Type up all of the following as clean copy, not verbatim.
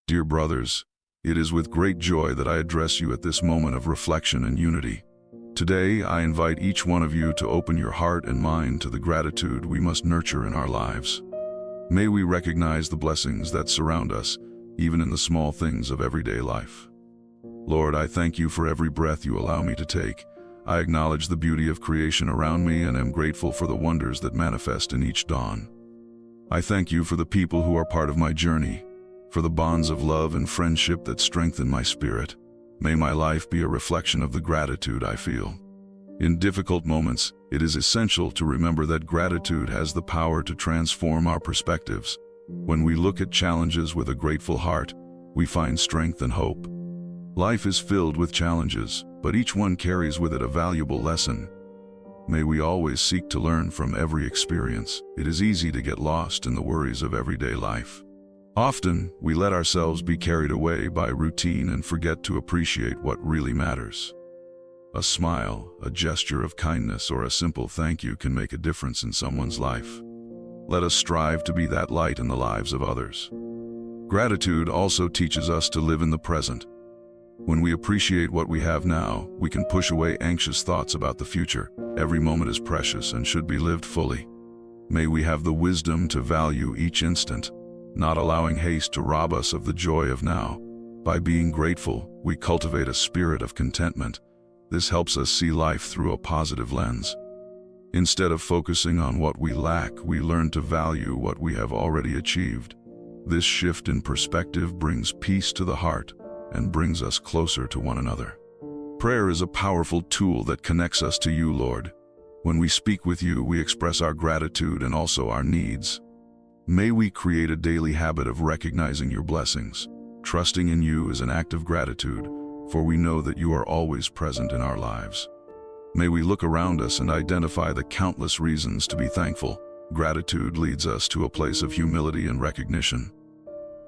Dear brothers, it is with great joy that I address you at this moment of reflection and unity. Today, I invite each one of you to open your heart and mind to the gratitude we must nurture in our lives. May we recognize the blessings that surround us, even in the small things of everyday life. Lord, I thank you for every breath you allow me to take. I acknowledge the beauty of creation around me and am grateful for the wonders that manifest in each dawn. I thank you for the people who are part of my journey, for the bonds of love and friendship that strengthen my spirit. May my life be a reflection of the gratitude I feel. In difficult moments, it is essential to remember that gratitude has the power to transform our perspectives. When we look at challenges with a grateful heart, we find strength and hope. Life is filled with challenges, but each one carries with it a valuable lesson. May we always seek to learn from every experience. It is easy to get lost in the worries of everyday life. Often, we let ourselves be carried away by routine and forget to appreciate what really matters. A smile, a gesture of kindness, or a simple thank you can make a difference in someone's life. Let us strive to be that light in the lives of others. Gratitude also teaches us to live in the present. When we appreciate what we have now, we can push away anxious thoughts about the future. Every moment is precious and should be lived fully. May we have the wisdom to value each instant, not allowing haste to rob us of the joy of now. By being grateful, we cultivate a spirit of contentment. This helps us see life through a positive lens. Instead of focusing on what we lack, we learn to value what we have already achieved. This shift in perspective brings peace to the heart and brings us closer to one another. Prayer is a powerful tool that connects us to you, Lord. When we speak with you, we express our gratitude and also our needs. May we create a daily habit of recognizing your blessings. Trusting in you is an act of gratitude, for we know that you are always present in our lives. May we look around us and identify the countless reasons to be thankful. Gratitude leads us to a place of humility and recognition.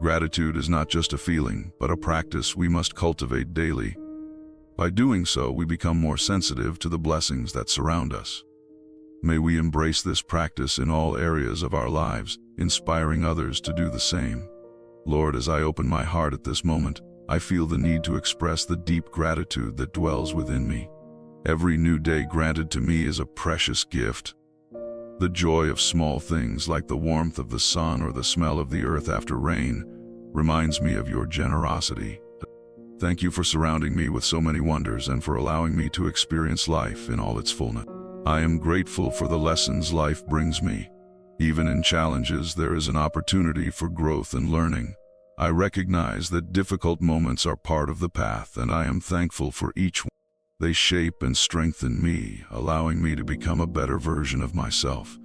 Gratitude is not just a feeling, but a practice we must cultivate daily. By doing so, we become more sensitive to the blessings that surround us. May we embrace this practice in all areas of our lives, inspiring others to do the same. Lord, as I open my heart at this moment, I feel the need to express the deep gratitude that dwells within me. Every new day granted to me is a precious gift. The joy of small things like the warmth of the sun or the smell of the earth after rain reminds me of your generosity. Thank you for surrounding me with so many wonders and for allowing me to experience life in all its fullness. I am grateful for the lessons life brings me. Even in challenges, there is an opportunity for growth and learning. I recognize that difficult moments are part of the path, and I am thankful for each one. They shape and strengthen me, allowing me to become a better version of myself.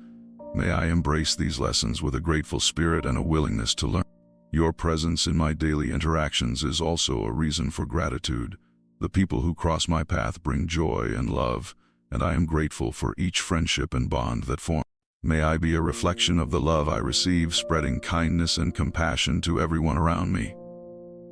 May I embrace these lessons with a grateful spirit and a willingness to learn. Your presence in my daily interactions is also a reason for gratitude. The people who cross my path bring joy and love, and I am grateful for each friendship and bond that forms. May I be a reflection of the love I receive, spreading kindness and compassion to everyone around me.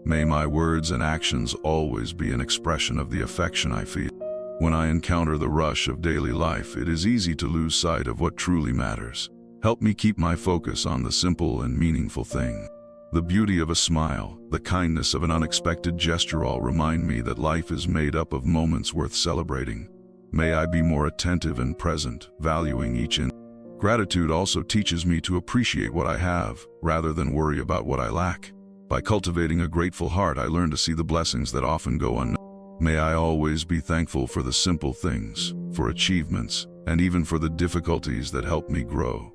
May my words and actions always be an expression of the affection I feel. When I encounter the rush of daily life, it is easy to lose sight of what truly matters. Help me keep my focus on the simple and meaningful thing. The beauty of a smile, the kindness of an unexpected gesture all remind me that life is made up of moments worth celebrating. May I be more attentive and present, valuing each instant. Gratitude also teaches me to appreciate what I have, rather than worry about what I lack. By cultivating a grateful heart, I learn to see the blessings that often go unnoticed. May I always be thankful for the simple things, for achievements, and even for the difficulties that help me grow.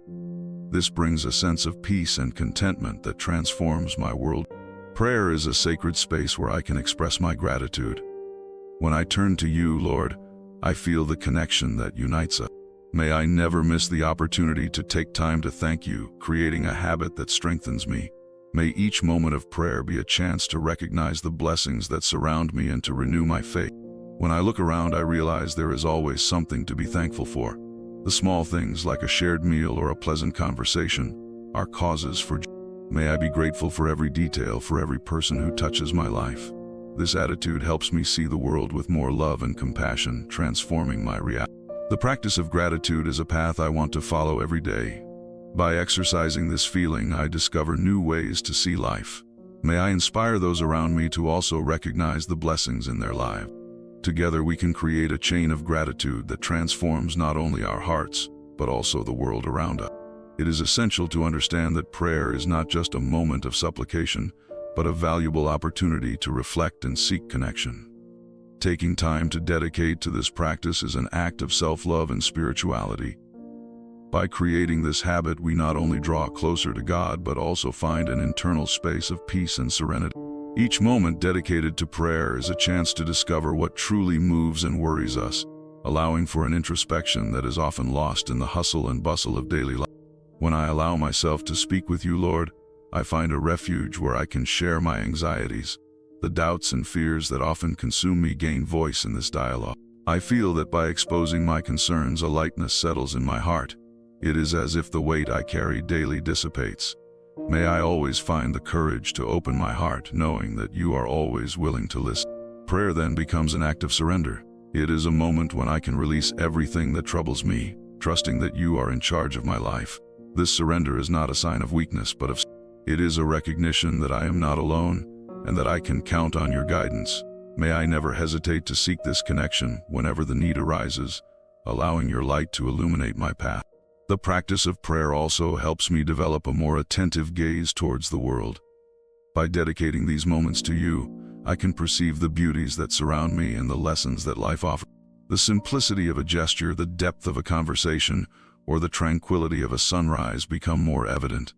This brings a sense of peace and contentment that transforms my world. Prayer is a sacred space where I can express my gratitude. When I turn to you, Lord, I feel the connection that unites us. May I never miss the opportunity to take time to thank you, creating a habit that strengthens me. May each moment of prayer be a chance to recognize the blessings that surround me and to renew my faith. When I look around, I realize there is always something to be thankful for. The small things like a shared meal or a pleasant conversation are causes for joy. May I be grateful for every detail, for every person who touches my life. This attitude helps me see the world with more love and compassion, transforming my reality. The practice of gratitude is a path I want to follow every day. By exercising this feeling, I discover new ways to see life. May I inspire those around me to also recognize the blessings in their lives. Together we can create a chain of gratitude that transforms not only our hearts, but also the world around us. It is essential to understand that prayer is not just a moment of supplication, but a valuable opportunity to reflect and seek connection. Taking time to dedicate to this practice is an act of self-love and spirituality. By creating this habit, we not only draw closer to God, but also find an internal space of peace and serenity. Each moment dedicated to prayer is a chance to discover what truly moves and worries us, allowing for an introspection that is often lost in the hustle and bustle of daily life. When I allow myself to speak with you, Lord, I find a refuge where I can share my anxieties. The doubts and fears that often consume me gain voice in this dialogue. I feel that by exposing my concerns, a lightness settles in my heart. It is as if the weight I carry daily dissipates. May I always find the courage to open my heart, knowing that you are always willing to listen. Prayer then becomes an act of surrender. It is a moment when I can release everything that troubles me, trusting that you are in charge of my life. This surrender is not a sign of weakness, but of strength. It is a recognition that I am not alone, and that I can count on your guidance. May I never hesitate to seek this connection whenever the need arises, allowing your light to illuminate my path. The practice of prayer also helps me develop a more attentive gaze towards the world. By dedicating these moments to you, I can perceive the beauties that surround me and the lessons that life offers. The simplicity of a gesture, the depth of a conversation, or the tranquility of a sunrise become more evident.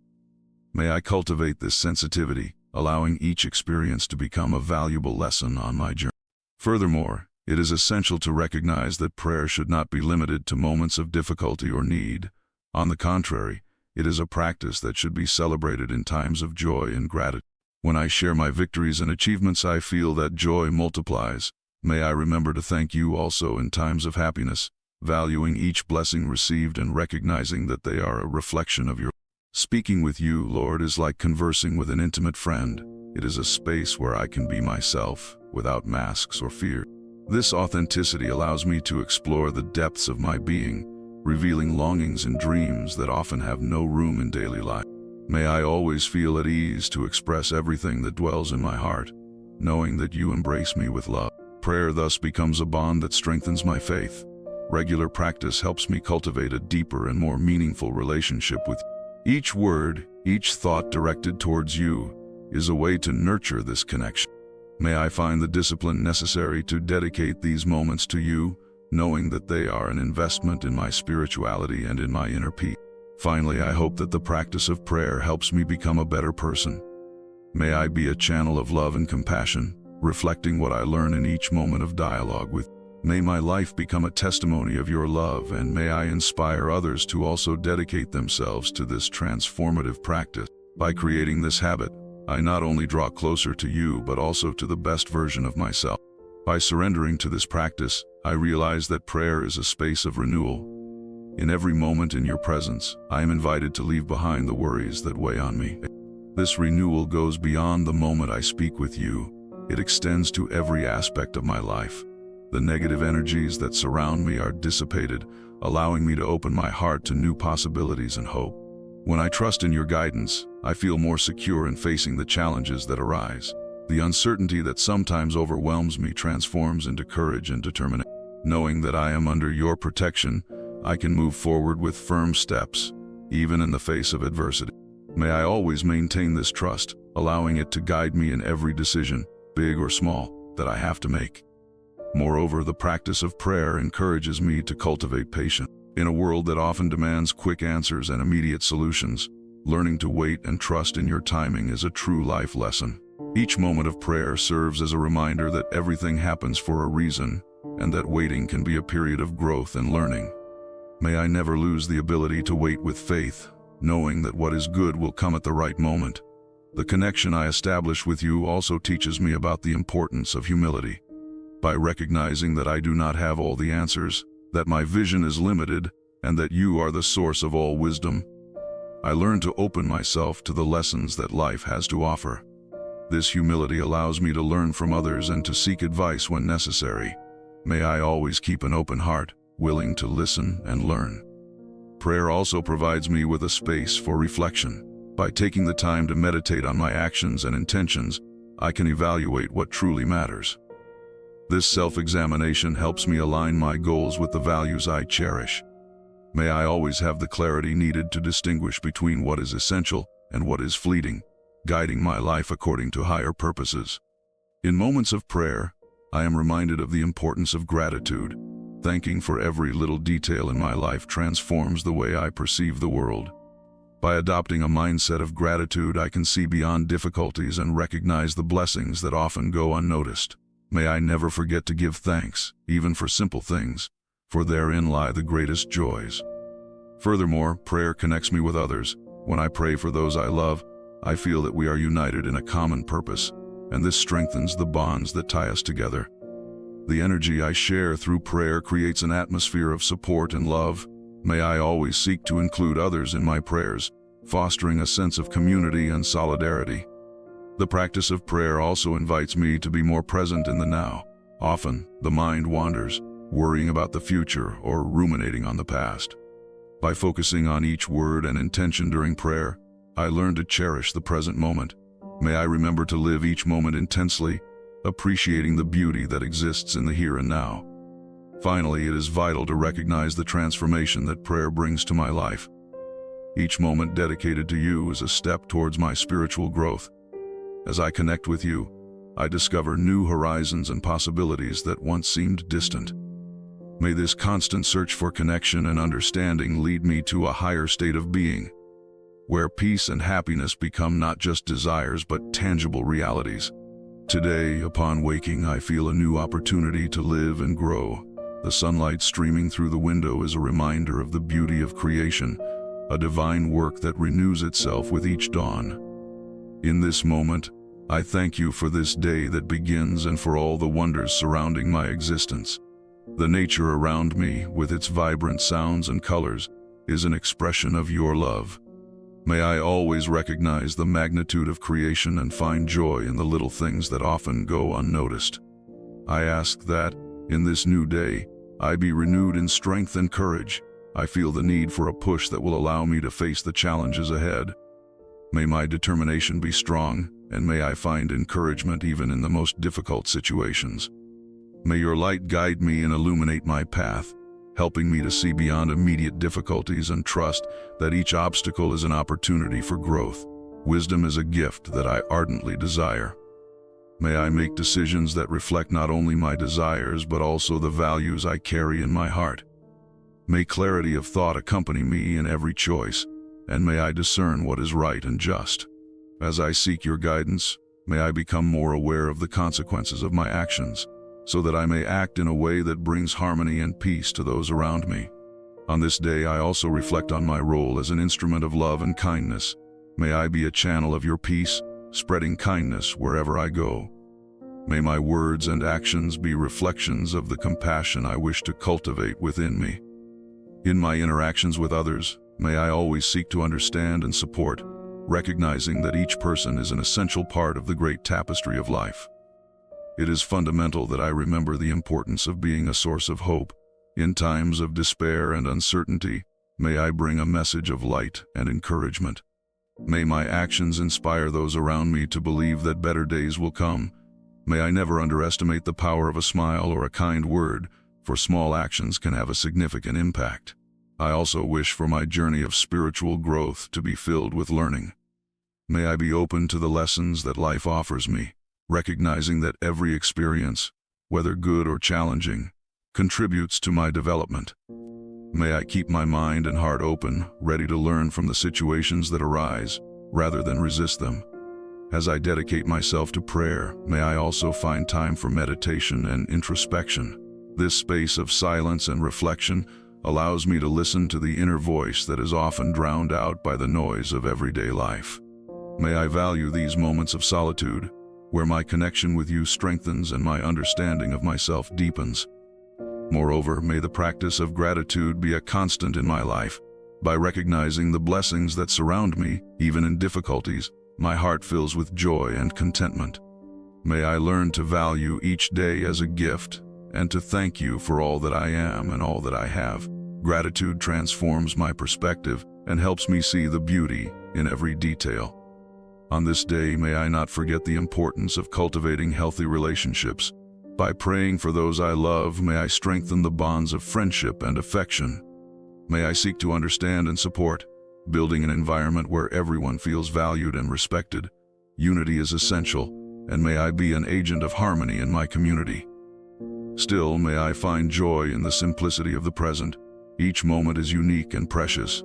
May I cultivate this sensitivity, allowing each experience to become a valuable lesson on my journey. Furthermore, it is essential to recognize that prayer should not be limited to moments of difficulty or need. On the contrary, it is a practice that should be celebrated in times of joy and gratitude. When I share my victories and achievements, I feel that joy multiplies. May I remember to thank you also in times of happiness, valuing each blessing received and recognizing that they are a reflection of your. Speaking with you, Lord, is like conversing with an intimate friend. It is a space where I can be myself, without masks or fear. This authenticity allows me to explore the depths of my being, revealing longings and dreams that often have no room in daily life. May I always feel at ease to express everything that dwells in my heart, knowing that you embrace me with love. Prayer thus becomes a bond that strengthens my faith. Regular practice helps me cultivate a deeper and more meaningful relationship with you. Each word, each thought directed towards you is a way to nurture this connection. May I find the discipline necessary to dedicate these moments to you, knowing that they are an investment in my spirituality and in my inner peace. Finally, I hope that the practice of prayer helps me become a better person. May I be a channel of love and compassion, reflecting what I learn in each moment of dialogue with you. May my life become a testimony of your love, and may I inspire others to also dedicate themselves to this transformative practice. By creating this habit, I not only draw closer to you, but also to the best version of myself. By surrendering to this practice, I realize that prayer is a space of renewal. In every moment in your presence, I am invited to leave behind the worries that weigh on me. This renewal goes beyond the moment I speak with you. It extends to every aspect of my life. The negative energies that surround me are dissipated, allowing me to open my heart to new possibilities and hope. When I trust in your guidance, I feel more secure in facing the challenges that arise. The uncertainty that sometimes overwhelms me transforms into courage and determination. Knowing that I am under your protection, I can move forward with firm steps, even in the face of adversity. May I always maintain this trust, allowing it to guide me in every decision, big or small, that I have to make. Moreover, the practice of prayer encourages me to cultivate patience. In a world that often demands quick answers and immediate solutions, learning to wait and trust in your timing is a true life lesson. Each moment of prayer serves as a reminder that everything happens for a reason, and that waiting can be a period of growth and learning. May I never lose the ability to wait with faith, knowing that what is good will come at the right moment. The connection I establish with you also teaches me about the importance of humility. By recognizing that I do not have all the answers, that my vision is limited, and that you are the source of all wisdom, I learn to open myself to the lessons that life has to offer. This humility allows me to learn from others and to seek advice when necessary. May I always keep an open heart, willing to listen and learn. Prayer also provides me with a space for reflection. By taking the time to meditate on my actions and intentions, I can evaluate what truly matters. This self-examination helps me align my goals with the values I cherish. May I always have the clarity needed to distinguish between what is essential and what is fleeting, guiding my life according to higher purposes. In moments of prayer, I am reminded of the importance of gratitude. Thanking for every little detail in my life transforms the way I perceive the world. By adopting a mindset of gratitude, I can see beyond difficulties and recognize the blessings that often go unnoticed. May I never forget to give thanks, even for simple things, for therein lie the greatest joys. Furthermore, prayer connects me with others. When I pray for those I love, I feel that we are united in a common purpose, and this strengthens the bonds that tie us together. The energy I share through prayer creates an atmosphere of support and love. May I always seek to include others in my prayers, fostering a sense of community and solidarity. The practice of prayer also invites me to be more present in the now. Often, the mind wanders, worrying about the future or ruminating on the past. By focusing on each word and intention during prayer, I learn to cherish the present moment. May I remember to live each moment intensely, appreciating the beauty that exists in the here and now. Finally, it is vital to recognize the transformation that prayer brings to my life. Each moment dedicated to you is a step towards my spiritual growth. As I connect with you, I discover new horizons and possibilities that once seemed distant. May this constant search for connection and understanding lead me to a higher state of being, where peace and happiness become not just desires but tangible realities. Today, upon waking, I feel a new opportunity to live and grow. The sunlight streaming through the window is a reminder of the beauty of creation, a divine work that renews itself with each dawn. In this moment, I thank you for this day that begins and for all the wonders surrounding my existence. The nature around me, with its vibrant sounds and colors, is an expression of your love. May I always recognize the magnitude of creation and find joy in the little things that often go unnoticed. I ask that, in this new day, I be renewed in strength and courage. I feel the need for a push that will allow me to face the challenges ahead. May my determination be strong, and may I find encouragement even in the most difficult situations. May your light guide me and illuminate my path, helping me to see beyond immediate difficulties and trust that each obstacle is an opportunity for growth. Wisdom is a gift that I ardently desire. May I make decisions that reflect not only my desires but also the values I carry in my heart. May clarity of thought accompany me in every choice, and may I discern what is right and just. As I seek your guidance, may I become more aware of the consequences of my actions, so that I may act in a way that brings harmony and peace to those around me. On this day, I also reflect on my role as an instrument of love and kindness. May I be a channel of your peace, spreading kindness wherever I go. May my words and actions be reflections of the compassion I wish to cultivate within me. In my interactions with others, may I always seek to understand and support, recognizing that each person is an essential part of the great tapestry of life. It is fundamental that I remember the importance of being a source of hope. In times of despair and uncertainty, may I bring a message of light and encouragement. May my actions inspire those around me to believe that better days will come. May I never underestimate the power of a smile or a kind word, for small actions can have a significant impact. I also wish for my journey of spiritual growth to be filled with learning. May I be open to the lessons that life offers me, recognizing that every experience, whether good or challenging, contributes to my development. May I keep my mind and heart open, ready to learn from the situations that arise, rather than resist them. As I dedicate myself to prayer, may I also find time for meditation and introspection. This space of silence and reflection allows me to listen to the inner voice that is often drowned out by the noise of everyday life. May I value these moments of solitude, where my connection with you strengthens and my understanding of myself deepens. Moreover, may the practice of gratitude be a constant in my life. By recognizing the blessings that surround me, even in difficulties, my heart fills with joy and contentment. May I learn to value each day as a gift, and to thank you for all that I am and all that I have. Gratitude transforms my perspective and helps me see the beauty in every detail. On this day, may I not forget the importance of cultivating healthy relationships. By praying for those I love, may I strengthen the bonds of friendship and affection. May I seek to understand and support, building an environment where everyone feels valued and respected. Unity is essential, and may I be an agent of harmony in my community. Still, may I find joy in the simplicity of the present. Each moment is unique and precious.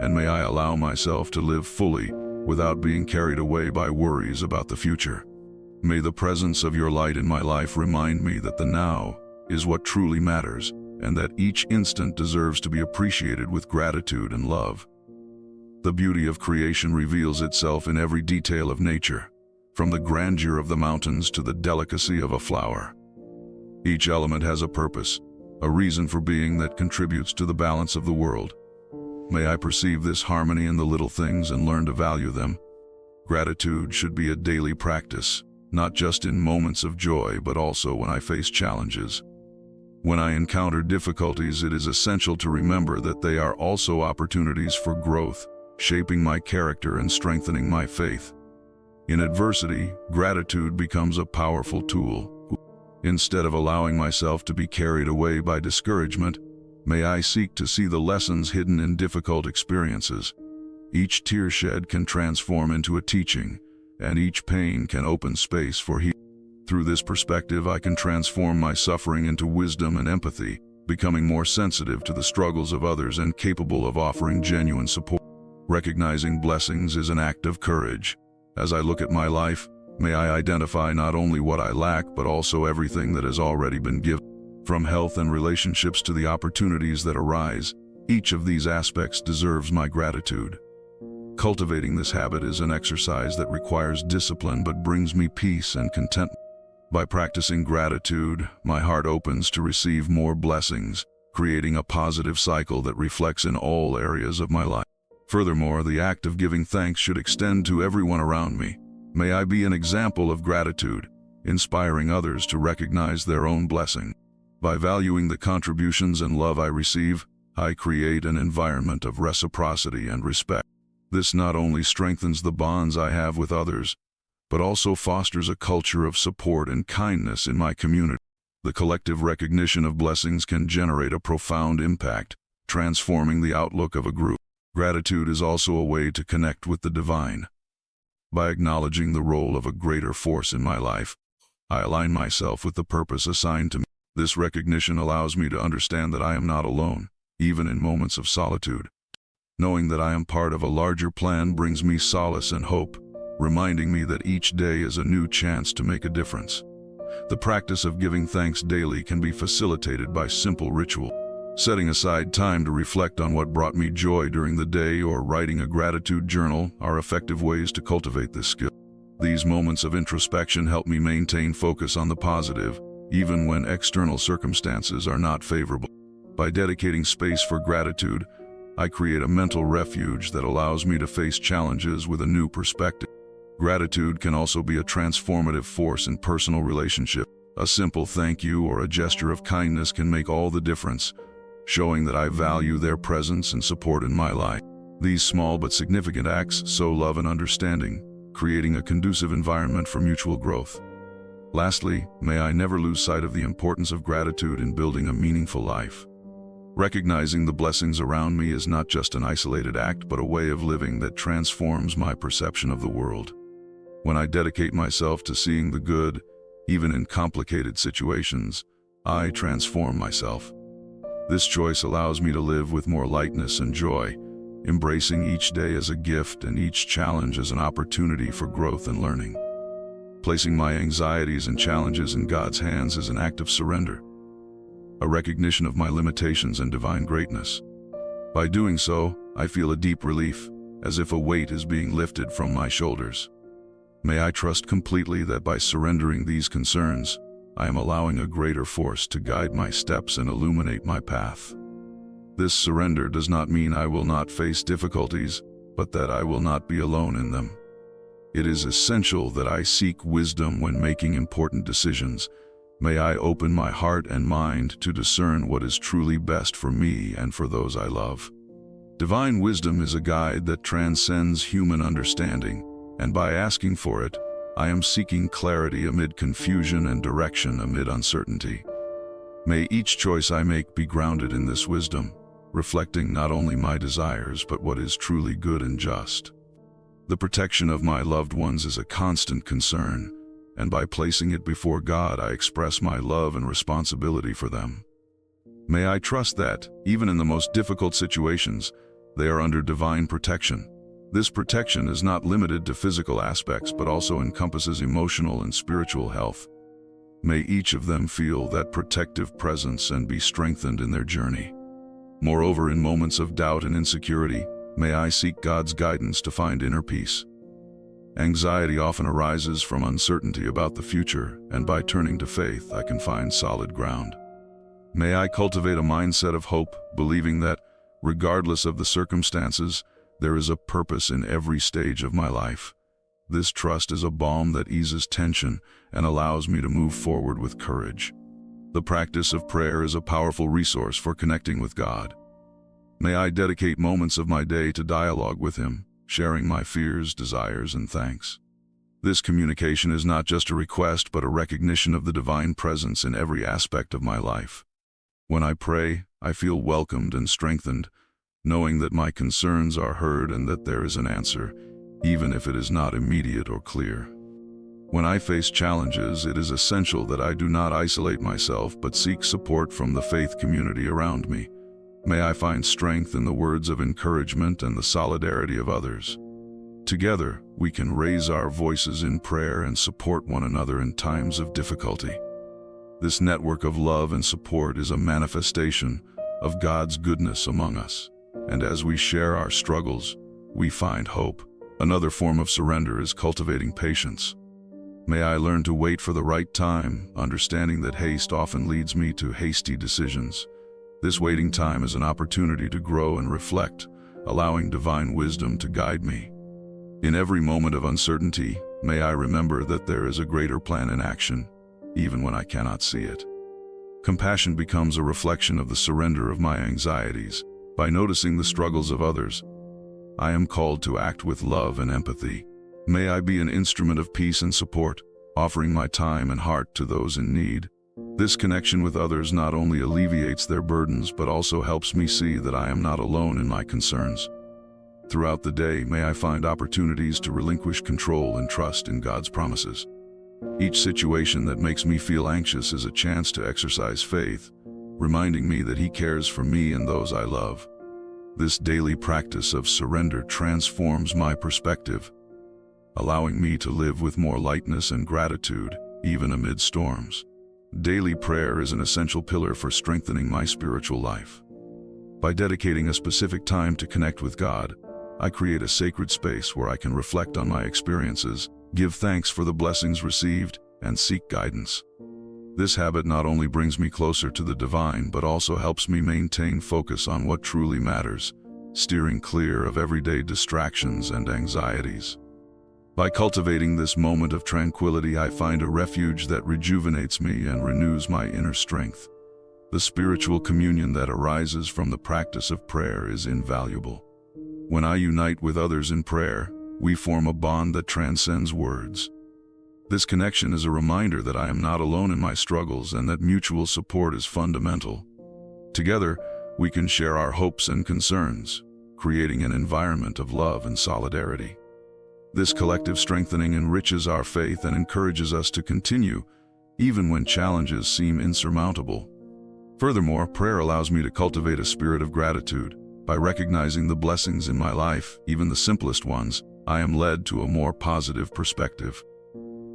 And may I allow myself to live fully without being carried away by worries about the future. May the presence of your light in my life remind me that the now is what truly matters, and that each instant deserves to be appreciated with gratitude and love. The beauty of creation reveals itself in every detail of nature, from the grandeur of the mountains to the delicacy of a flower. Each element has a purpose, a reason for being that contributes to the balance of the world. May I perceive this harmony in the little things and learn to value them. Gratitude should be a daily practice, not just in moments of joy, but also when I face challenges. When I encounter difficulties, it is essential to remember that they are also opportunities for growth, shaping my character and strengthening my faith. In adversity, gratitude becomes a powerful tool. Instead of allowing myself to be carried away by discouragement, may I seek to see the lessons hidden in difficult experiences. Each tear shed can transform into a teaching, and each pain can open space for healing. Through this perspective, I can transform my suffering into wisdom and empathy, becoming more sensitive to the struggles of others and capable of offering genuine support. Recognizing blessings is an act of courage. As I look at my life, may I identify not only what I lack, but also everything that has already been given. From health and relationships to the opportunities that arise, each of these aspects deserves my gratitude. Cultivating this habit is an exercise that requires discipline but brings me peace and contentment. By practicing gratitude, my heart opens to receive more blessings, creating a positive cycle that reflects in all areas of my life. Furthermore, the act of giving thanks should extend to everyone around me. May I be an example of gratitude, inspiring others to recognize their own blessing. By valuing the contributions and love I receive, I create an environment of reciprocity and respect. This not only strengthens the bonds I have with others, but also fosters a culture of support and kindness in my community. The collective recognition of blessings can generate a profound impact, transforming the outlook of a group. Gratitude is also a way to connect with the divine. By acknowledging the role of a greater force in my life, I align myself with the purpose assigned to me. This recognition allows me to understand that I am not alone, even in moments of solitude. Knowing that I am part of a larger plan brings me solace and hope, reminding me that each day is a new chance to make a difference. The practice of giving thanks daily can be facilitated by simple ritual. Setting aside time to reflect on what brought me joy during the day or writing a gratitude journal are effective ways to cultivate this skill. These moments of introspection help me maintain focus on the positive, even when external circumstances are not favorable. By dedicating space for gratitude, I create a mental refuge that allows me to face challenges with a new perspective. Gratitude can also be a transformative force in personal relationships. A simple thank you or a gesture of kindness can make all the difference, showing that I value their presence and support in my life. These small but significant acts sow love and understanding, creating a conducive environment for mutual growth. Lastly, may I never lose sight of the importance of gratitude in building a meaningful life. Recognizing the blessings around me is not just an isolated act, but a way of living that transforms my perception of the world. When I dedicate myself to seeing the good, even in complicated situations, I transform myself. This choice allows me to live with more lightness and joy, embracing each day as a gift and each challenge as an opportunity for growth and learning. Placing my anxieties and challenges in God's hands is an act of surrender, a recognition of my limitations and divine greatness. By doing so, I feel a deep relief, as if a weight is being lifted from my shoulders. May I trust completely that by surrendering these concerns, I am allowing a greater force to guide my steps and illuminate my path. This surrender does not mean I will not face difficulties, but that I will not be alone in them. It is essential that I seek wisdom when making important decisions. May I open my heart and mind to discern what is truly best for me and for those I love. Divine wisdom is a guide that transcends human understanding, and by asking for it, I am seeking clarity amid confusion and direction amid uncertainty. May each choice I make be grounded in this wisdom, reflecting not only my desires but what is truly good and just. The protection of my loved ones is a constant concern, and by placing it before God, I express my love and responsibility for them. May I trust that, even in the most difficult situations, they are under divine protection. This protection is not limited to physical aspects but also encompasses emotional and spiritual health. May each of them feel that protective presence and be strengthened in their journey. Moreover, in moments of doubt and insecurity, may I seek God's guidance to find inner peace. Anxiety often arises from uncertainty about the future, and by turning to faith, I can find solid ground. May I cultivate a mindset of hope, believing that, regardless of the circumstances, there is a purpose in every stage of my life. This trust is a balm that eases tension and allows me to move forward with courage. The practice of prayer is a powerful resource for connecting with God. May I dedicate moments of my day to dialogue with Him, sharing my fears, desires, and thanks. This communication is not just a request but a recognition of the divine presence in every aspect of my life. When I pray, I feel welcomed and strengthened, knowing that my concerns are heard and that there is an answer, even if it is not immediate or clear. When I face challenges, it is essential that I do not isolate myself but seek support from the faith community around me. May I find strength in the words of encouragement and the solidarity of others. Together, we can raise our voices in prayer and support one another in times of difficulty. This network of love and support is a manifestation of God's goodness among us, and as we share our struggles, we find hope. Another form of surrender is cultivating patience. May I learn to wait for the right time, understanding that haste often leads me to hasty decisions. This waiting time is an opportunity to grow and reflect, allowing divine wisdom to guide me. In every moment of uncertainty, may I remember that there is a greater plan in action, even when I cannot see it. Compassion becomes a reflection of the surrender of my anxieties. By noticing the struggles of others, I am called to act with love and empathy. May I be an instrument of peace and support, offering my time and heart to those in need. This connection with others not only alleviates their burdens but also helps me see that I am not alone in my concerns. Throughout the day, may I find opportunities to relinquish control and trust in God's promises. Each situation that makes me feel anxious is a chance to exercise faith, reminding me that He cares for me and those I love. This daily practice of surrender transforms my perspective, allowing me to live with more lightness and gratitude, even amid storms. Daily prayer is an essential pillar for strengthening my spiritual life. By dedicating a specific time to connect with God, I create a sacred space where I can reflect on my experiences, give thanks for the blessings received, and seek guidance. This habit not only brings me closer to the divine but also helps me maintain focus on what truly matters, steering clear of everyday distractions and anxieties. By cultivating this moment of tranquility, I find a refuge that rejuvenates me and renews my inner strength. The spiritual communion that arises from the practice of prayer is invaluable. When I unite with others in prayer, we form a bond that transcends words. This connection is a reminder that I am not alone in my struggles and that mutual support is fundamental. Together, we can share our hopes and concerns, creating an environment of love and solidarity. This collective strengthening enriches our faith and encourages us to continue, even when challenges seem insurmountable. Furthermore, prayer allows me to cultivate a spirit of gratitude. By recognizing the blessings in my life, even the simplest ones, I am led to a more positive perspective.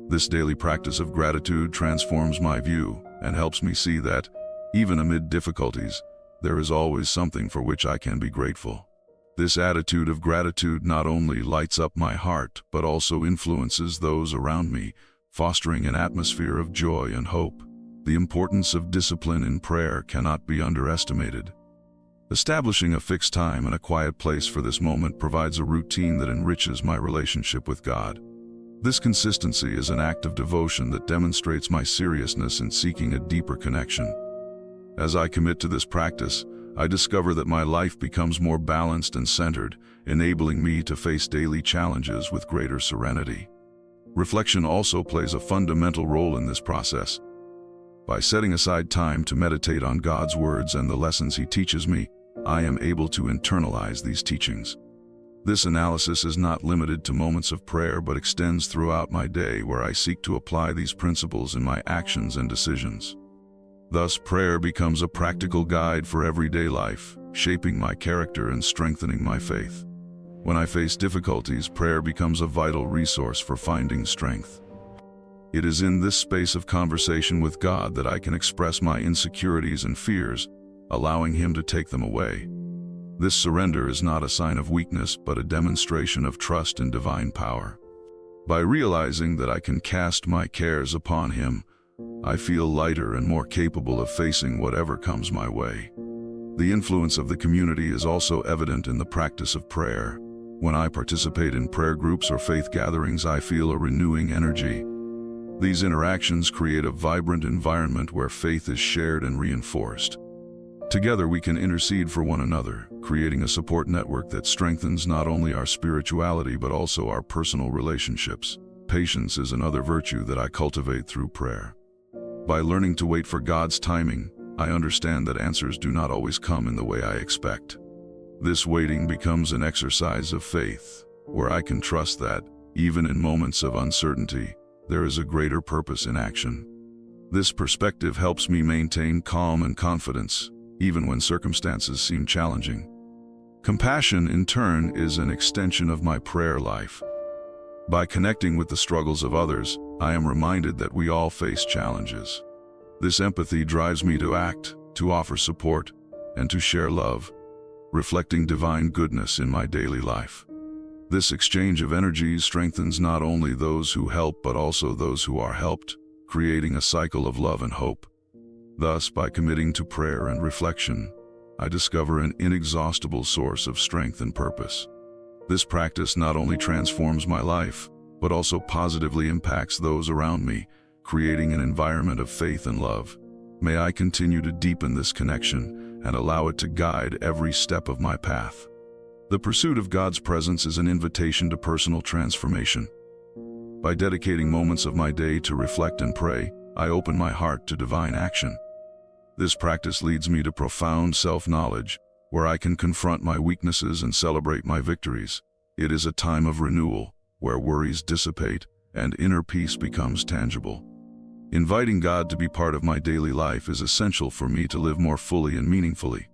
This daily practice of gratitude transforms my view and helps me see that, even amid difficulties, there is always something for which I can be grateful. This attitude of gratitude not only lights up my heart, but also influences those around me, fostering an atmosphere of joy and hope. The importance of discipline in prayer cannot be underestimated. Establishing a fixed time and a quiet place for this moment provides a routine that enriches my relationship with God. This consistency is an act of devotion that demonstrates my seriousness in seeking a deeper connection. As I commit to this practice, I discover that my life becomes more balanced and centered, enabling me to face daily challenges with greater serenity. Reflection also plays a fundamental role in this process. By setting aside time to meditate on God's words and the lessons He teaches me, I am able to internalize these teachings. This analysis is not limited to moments of prayer but extends throughout my day, where I seek to apply these principles in my actions and decisions. Thus, prayer becomes a practical guide for everyday life, shaping my character and strengthening my faith. When I face difficulties, prayer becomes a vital resource for finding strength. It is in this space of conversation with God that I can express my insecurities and fears, allowing Him to take them away. This surrender is not a sign of weakness, but a demonstration of trust in divine power. By realizing that I can cast my cares upon Him, I feel lighter and more capable of facing whatever comes my way. The influence of the community is also evident in the practice of prayer. When I participate in prayer groups or faith gatherings, I feel a renewing energy. These interactions create a vibrant environment where faith is shared and reinforced. Together we can intercede for one another, creating a support network that strengthens not only our spirituality but also our personal relationships. Patience is another virtue that I cultivate through prayer. By learning to wait for God's timing, I understand that answers do not always come in the way I expect. This waiting becomes an exercise of faith, where I can trust that, even in moments of uncertainty, there is a greater purpose in action. This perspective helps me maintain calm and confidence, even when circumstances seem challenging. Compassion, in turn, is an extension of my prayer life. By connecting with the struggles of others, I am reminded that we all face challenges. This empathy drives me to act, to offer support, and to share love, reflecting divine goodness in my daily life. This exchange of energies strengthens not only those who help but also those who are helped, creating a cycle of love and hope. Thus, by committing to prayer and reflection, I discover an inexhaustible source of strength and purpose. This practice not only transforms my life, but also positively impacts those around me, creating an environment of faith and love. May I continue to deepen this connection and allow it to guide every step of my path. The pursuit of God's presence is an invitation to personal transformation. By dedicating moments of my day to reflect and pray, I open my heart to divine action. This practice leads me to profound self-knowledge, where I can confront my weaknesses and celebrate my victories. It is a time of renewal, where worries dissipate and inner peace becomes tangible. Inviting God to be part of my daily life is essential for me to live more fully and meaningfully.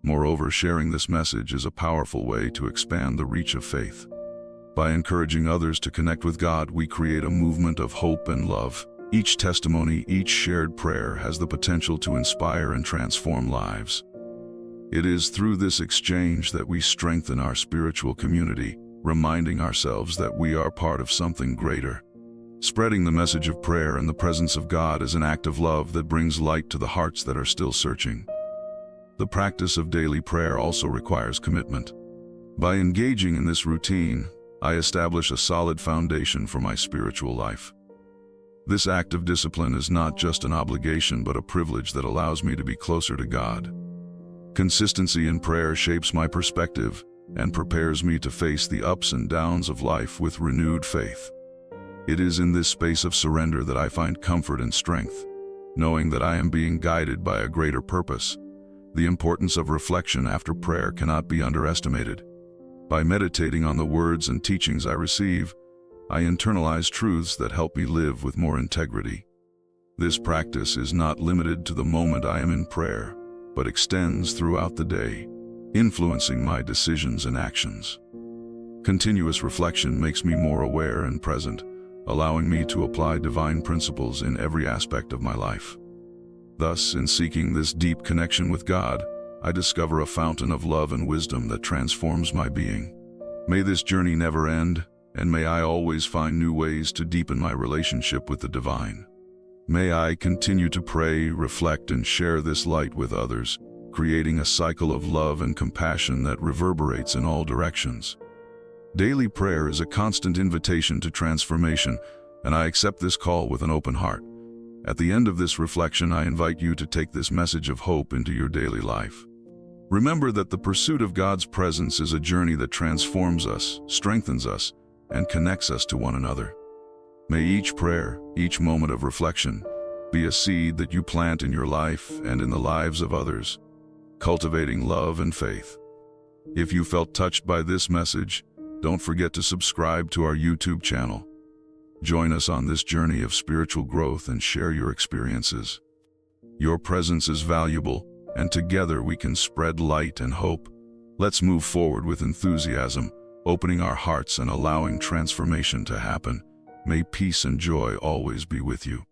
Moreover, sharing this message is a powerful way to expand the reach of faith. By encouraging others to connect with God, we create a movement of hope and love. Each testimony, each shared prayer has the potential to inspire and transform lives. It is through this exchange that we strengthen our spiritual community, reminding ourselves that we are part of something greater. Spreading the message of prayer and the presence of God is an act of love that brings light to the hearts that are still searching. The practice of daily prayer also requires commitment. By engaging in this routine, I establish a solid foundation for my spiritual life. This act of discipline is not just an obligation but a privilege that allows me to be closer to God. Consistency in prayer shapes my perspective and prepares me to face the ups and downs of life with renewed faith. It is in this space of surrender that I find comfort and strength, knowing that I am being guided by a greater purpose. The importance of reflection after prayer cannot be underestimated. By meditating on the words and teachings I receive, I internalize truths that help me live with more integrity. This practice is not limited to the moment I am in prayer, but extends throughout the day, influencing my decisions and actions. Continuous reflection makes me more aware and present, allowing me to apply divine principles in every aspect of my life. Thus, in seeking this deep connection with God, I discover a fountain of love and wisdom that transforms my being. May this journey never end, and may I always find new ways to deepen my relationship with the divine. May I continue to pray, reflect, and share this light with others, creating a cycle of love and compassion that reverberates in all directions. Daily prayer is a constant invitation to transformation, and I accept this call with an open heart. At the end of this reflection, I invite you to take this message of hope into your daily life. Remember that the pursuit of God's presence is a journey that transforms us, strengthens us, and connects us to one another. May each prayer, each moment of reflection, be a seed that you plant in your life and in the lives of others, cultivating love and faith. If you felt touched by this message, don't forget to subscribe to our YouTube channel. Join us on this journey of spiritual growth and share your experiences. Your presence is valuable, and together we can spread light and hope. Let's move forward with enthusiasm, opening our hearts and allowing transformation to happen. May peace and joy always be with you.